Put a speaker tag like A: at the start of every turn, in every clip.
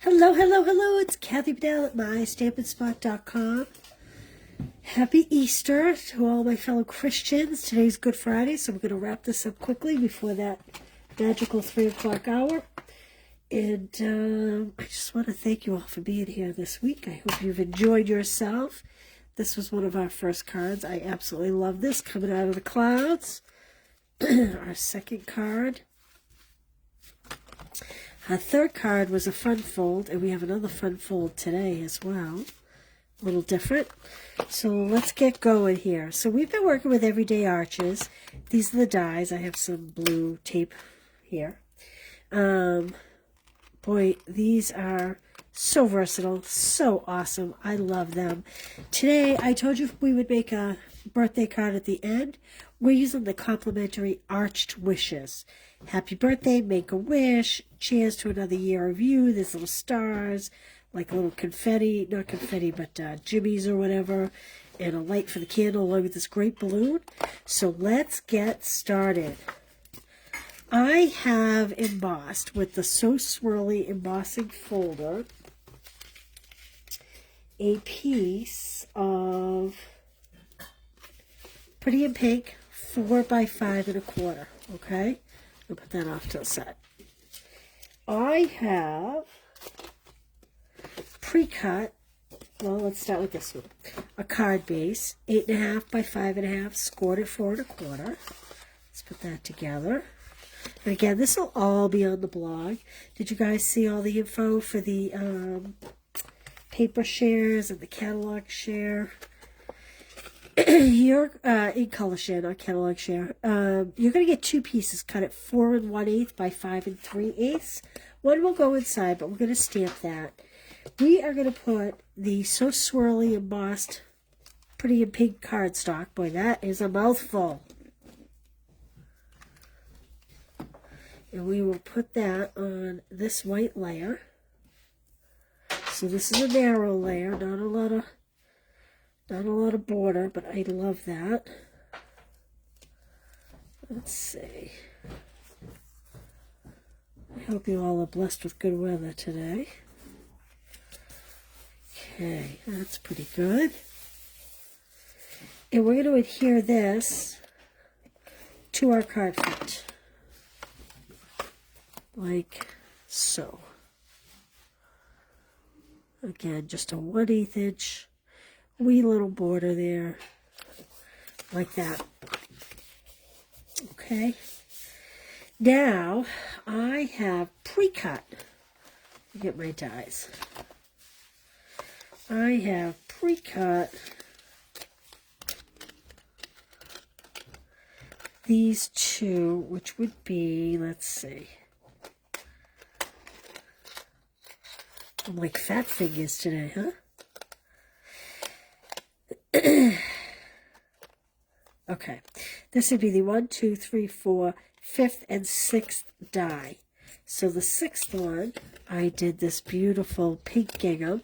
A: Hello, hello, hello. It's Kathy Bedell at mystampandspot.com. Happy Easter to all my fellow Christians. Today's Good Friday, so we're going to wrap this up quickly before that magical 3 o'clock hour. And I just want to thank you all for being here this week. I hope you've enjoyed yourself. This was one of our first cards. I absolutely love this, coming out of the clouds. Our second card. Our third card was a fun fold, and we have another fun fold today as well. A little different. So let's get going here. So we've been working with Everyday Arches. These are the dies. I have some blue tape here. Boy, these are so versatile, so awesome. I love them. Today, I told you we would make a birthday card at the end. We're using the complimentary Arched Wishes. Happy birthday, make a wish, cheers to another year of you. There's little stars, like little confetti, not confetti, but jimmies or whatever, and a light for the candle along with this great balloon. So let's get started. I have embossed with the So Swirly embossing folder a piece of Pretty in Pink 4 by 5 1/4. Okay, I'll put that off to the side. I have pre-cut. Well, let's start with this one. A card base, 8.5 by 5.5, scored at 4 1/4. Let's put that together. And again, this will all be on the blog. Did you guys see all the info for the paper shares and the catalog share? You're in color share, not catalog share. You're going to get 2 pieces cut at 4 1/8 by 5 3/8. One will go inside, but we're going to stamp that. We are going to put the So Swirly embossed Pretty in Pink cardstock. Boy, that is a mouthful. And we will put that on this white layer. So this is a narrow layer, not a lot of border, but I love that. Let's see. I hope you all are blessed with good weather today. Okay, that's pretty good. And we're going to adhere this to our card front. Like so. Again, just a 1/8 inch wee little border there, like that. Okay. Now, I have pre-cut. Get my dies. I have pre-cut these two, which would be, let's see. I'm like fat fingers today, huh? Okay, this would be the 1, 2, 3, 4, 5th, and 6th die. So the 6th one, I did this beautiful pink gingham.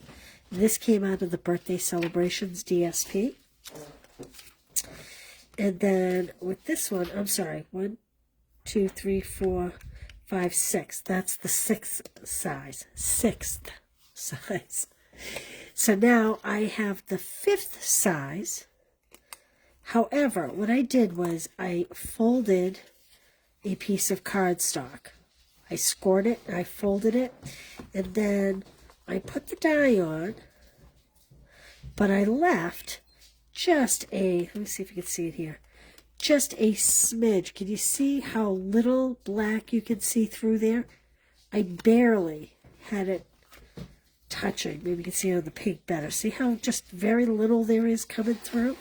A: This came out of the Birthday Celebrations DSP. And then with this one, I'm sorry, 1, 2, 3, 4, 5, 6. That's the 6th size. 6th size. So now I have the 5th size. However, what I did was I folded a piece of cardstock. I scored it, I folded it, and then I put the die on, but I left just let me see if you can see it here, just a smidge. Can you see how little black you can see through there? I barely had it touching. Maybe you can see on the pink better. See how just very little there is coming through?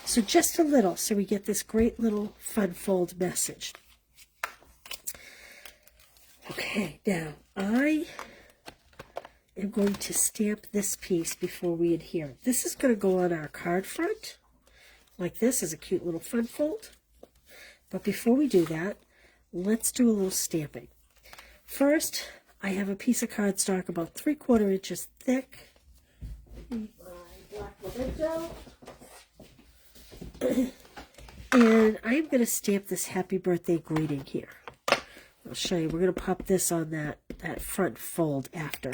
A: So just a little, so we get this great little fun fold message. Okay, now I am going to stamp this piece before we adhere. This is going to go on our card front, like this, as a cute little fun fold. But before we do that, let's do a little stamping. First, I have a piece of cardstock about 3/4 inches thick. My black memento. And I'm going to stamp this happy birthday greeting here. I'll show you. We're going to pop this on that front fold after.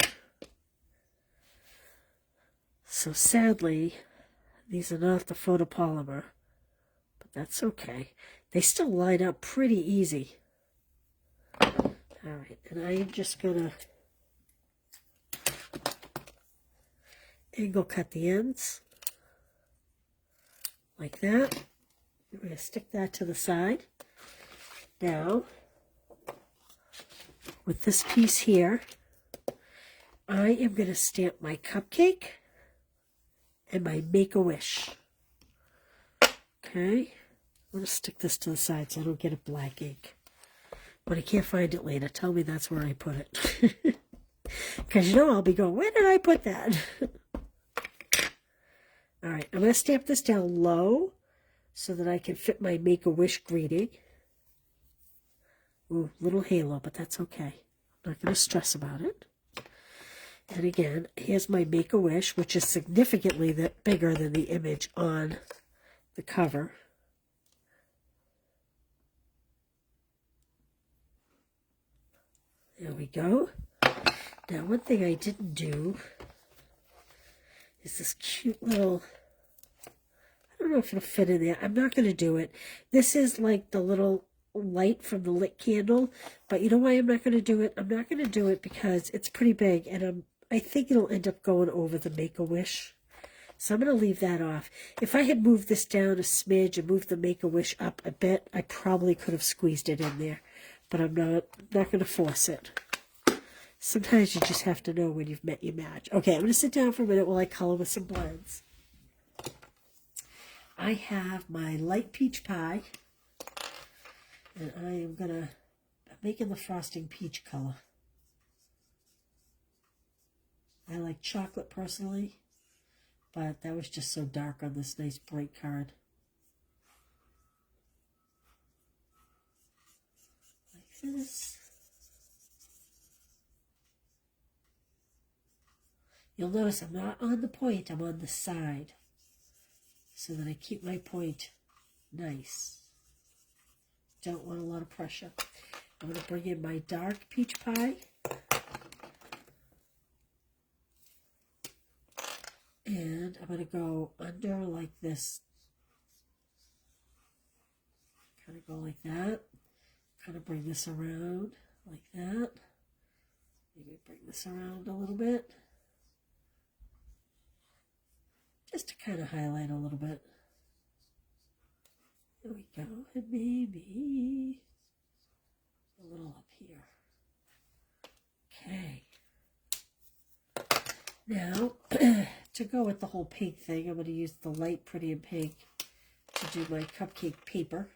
A: So sadly, these are not the photopolymer, but that's okay. They still line up pretty easy. All right, and I am just gonna angle cut the ends like that. We're gonna stick that to the side. Now, with this piece here, I am gonna stamp my cupcake and my Make-A-Wish. Okay, I'm going to stick this to the side so I don't get a black ink. When I can't find it later, tell me that's where I put it. Because you know I'll be going, where did I put that? All right, I'm going to stamp this down low so that I can fit my Make-A-Wish greeting. Ooh, little halo, but that's okay. I'm not going to stress about it. And again, here's my Make-A-Wish, which is significantly bigger than the image on the cover. There we go. Now, one thing I didn't do is this cute little, I don't know if it'll fit in there. I'm not going to do it. This is like the little light from the lit candle, but you know why I'm not going to do it? I'm not going to do it because it's pretty big, and I think it'll end up going over the Make-A-Wish. So I'm going to leave that off. If I had moved this down a smidge and moved the Make-A-Wish up a bit, I probably could have squeezed it in there. But I'm not going to force it. Sometimes you just have to know when you've met your match. Okay, I'm going to sit down for a minute while I color with some blends. I have my light peach pie. And I am going to, I'm making the frosting peach color. I like chocolate personally, but that was just so dark on this nice bright card. Like this. You'll notice I'm not on the point, I'm on the side, so that I keep my point nice. Don't want a lot of pressure. I'm going to bring in my dark peach pie. And I'm going to go under like this. Kind of go like that. Kind of bring this around like that. Maybe bring this around a little bit. Just to kind of highlight a little bit. There we go. And maybe a little up here. Okay. Now, to go with the whole pink thing, I'm going to use the light pretty and pink to do my cupcake paper.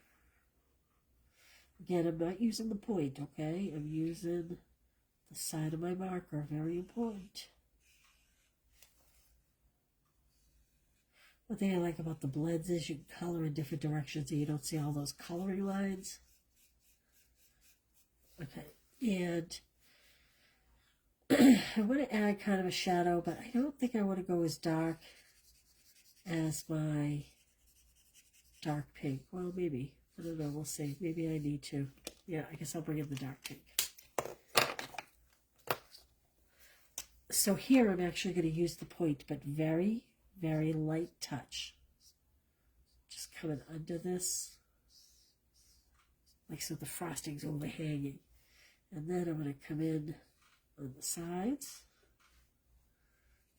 A: Again, I'm not using the point, okay? I'm using the side of my marker. Very important. One thing I like about the blends is you can color in different directions so you don't see all those coloring lines. Okay, and I want to add kind of a shadow, but I don't think I want to go as dark as my dark pink. Well, maybe. I don't know. We'll see. Maybe I need to. Yeah, I guess I'll bring in the dark pink. So here I'm actually going to use the point, but very, very light touch. Just coming under this. Like so the frosting's overhanging. And then I'm going to come in on the sides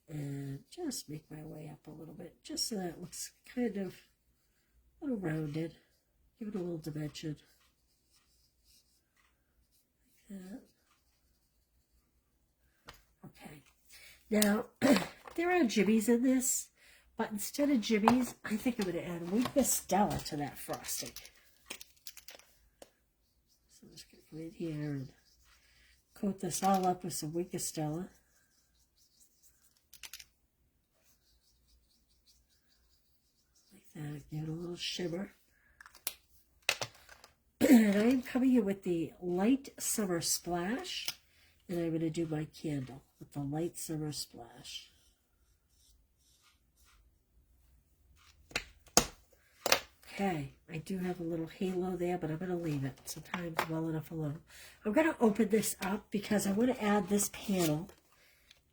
A: and just make my way up a little bit, just so that it looks kind of a little rounded. Give it a little dimension. Like that. Okay. Now, there are jimmies in this, but instead of jimmies, I think I'm going to add Winker Stella to that frosting. So I'm just going to come in here and coat this all up with some Winker Stella. Like that, give it a little shimmer. And I am coming in with the Light Summer Splash, and I'm going to do my candle with the Light Summer Splash. Okay, I do have a little halo there, but I'm going to leave it sometimes well enough alone. I'm going to open this up because I want to add this panel,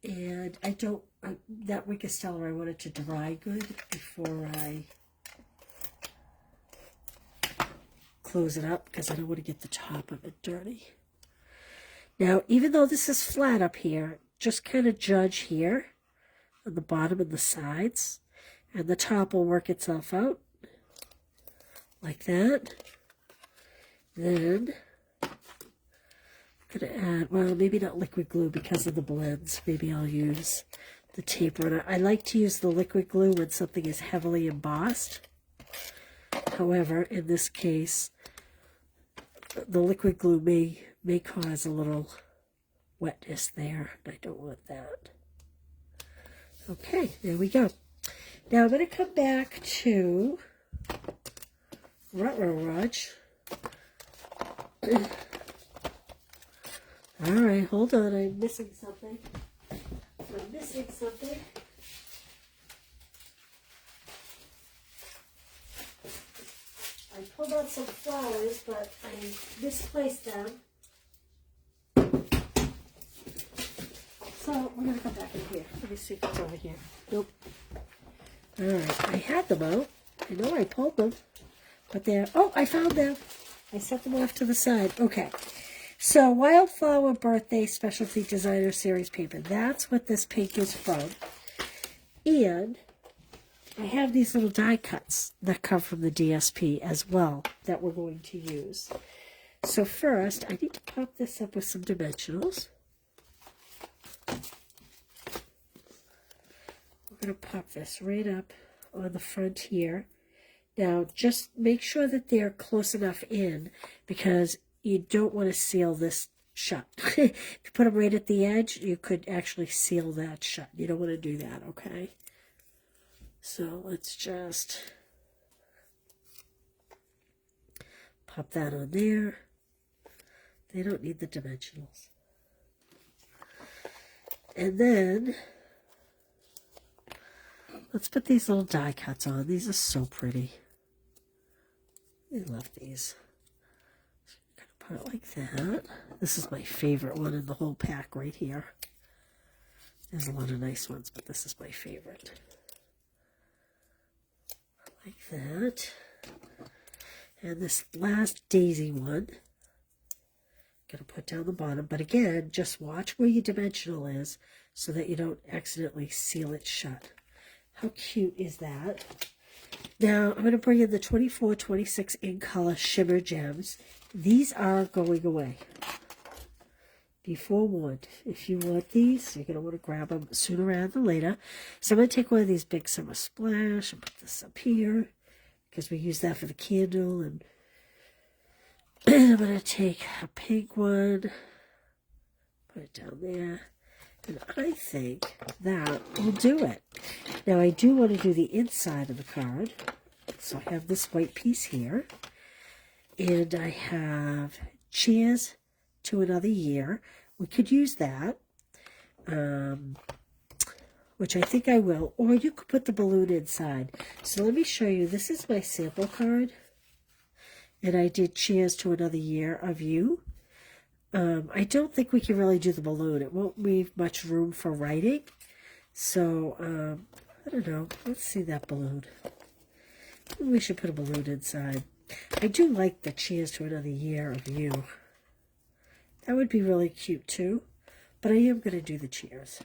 A: and I don't that wicker stellar, I want it to dry good before I close it up, because I don't want to get the top of it dirty. Now, even though this is flat up here, just kind of judge here on the bottom and the sides, and the top will work itself out like that. Then I'm going to add, well, maybe not liquid glue because of the blends. Maybe I'll use the tape runner. I like to use the liquid glue when something is heavily embossed. However, in this case, the liquid glue may cause a little wetness there, and I don't want that. Okay, there we go. Now I'm going to come back to Rudge. All right, hold on. I'm missing something. I pulled out some flowers, but I misplaced them. So we're going to come back in here. Let me see if it's over here. Nope. All right, I had them out. I know I pulled them, but they're, oh, I found them. I set them off to the side. Okay. So Wildflower Birthday Specialty Designer Series paper. That's what this pink is from. And I have these little die cuts that come from the DSP as well that we're going to use. So first, I need to pop this up with some dimensionals. We're going to pop this right up on the front here. Now, just make sure that they're close enough in, because you don't want to seal this shut. If you put them right at the edge, you could actually seal that shut. You don't want to do that, okay? So let's just pop that on there. They don't need the dimensionals. And then let's put these little die cuts on. These are so pretty. I love these. Put it like that. This is my favorite one in the whole pack right here. There's a lot of nice ones, but this is my favorite. Like that. And this last daisy one, I'm going to put down the bottom. But again, just watch where your dimensional is so that you don't accidentally seal it shut. How cute is that? Now, I'm going to bring in the 24-26 in color shimmer gems. These are going away. Be forewarned. If you want these, you're going to want to grab them sooner rather than later. So I'm going to take one of these big summer splash and put this up here, because we use that for the candle. And I'm going to take a pink one, put it down there. And I think that will do it. Now, I do want to do the inside of the card. So I have this white piece here. And I have cheers to another year. We could use that, which I think I will. Or you could put the balloon inside. So let me show you. This is my sample card. And I did cheers to another year of you. I don't think we can really do the balloon. It won't leave much room for writing. So, I don't know. Let's see that balloon. Maybe we should put a balloon inside. I do like the cheers to another year of you. That would be really cute too. But I am going to do the cheers.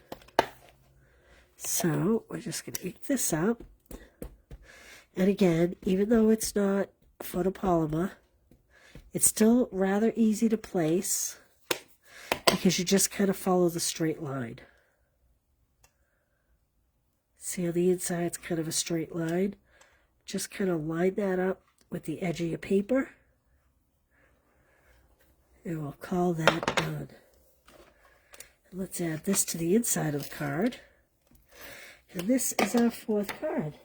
A: So, we're just going to ink this up. And again, even though it's not photopolymer, it's still rather easy to place because you just kind of follow the straight line. See on the inside it's kind of a straight line. Just kind of line that up with the edge of your paper. And we'll call that done. And let's add this to the inside of the card. And this is our fourth card.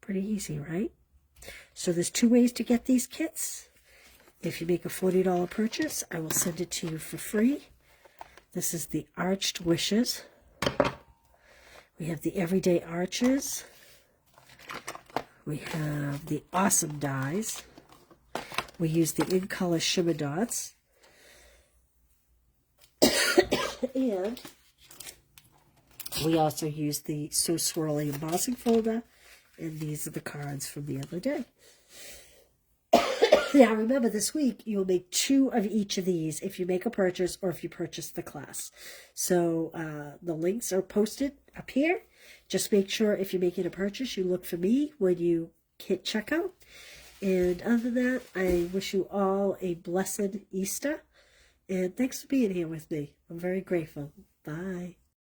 A: Pretty easy, right? So there's two ways to get these kits. If you make a $40 purchase, I will send it to you for free. This is the Arched Wishes. We have the Everyday Arches. We have the Awesome Dies. We use the In Color Shimmer Dots. And we also used the So Swirly embossing folder, and these are the cards from the other day. Now remember, this week you'll make 2 of each of these if you make a purchase or if you purchase the class. So the links are posted up here. Just make sure if you're making a purchase, you look for me when you hit checkout. And other than that, I wish you all a blessed Easter. And thanks for being here with me. I'm very grateful. Bye.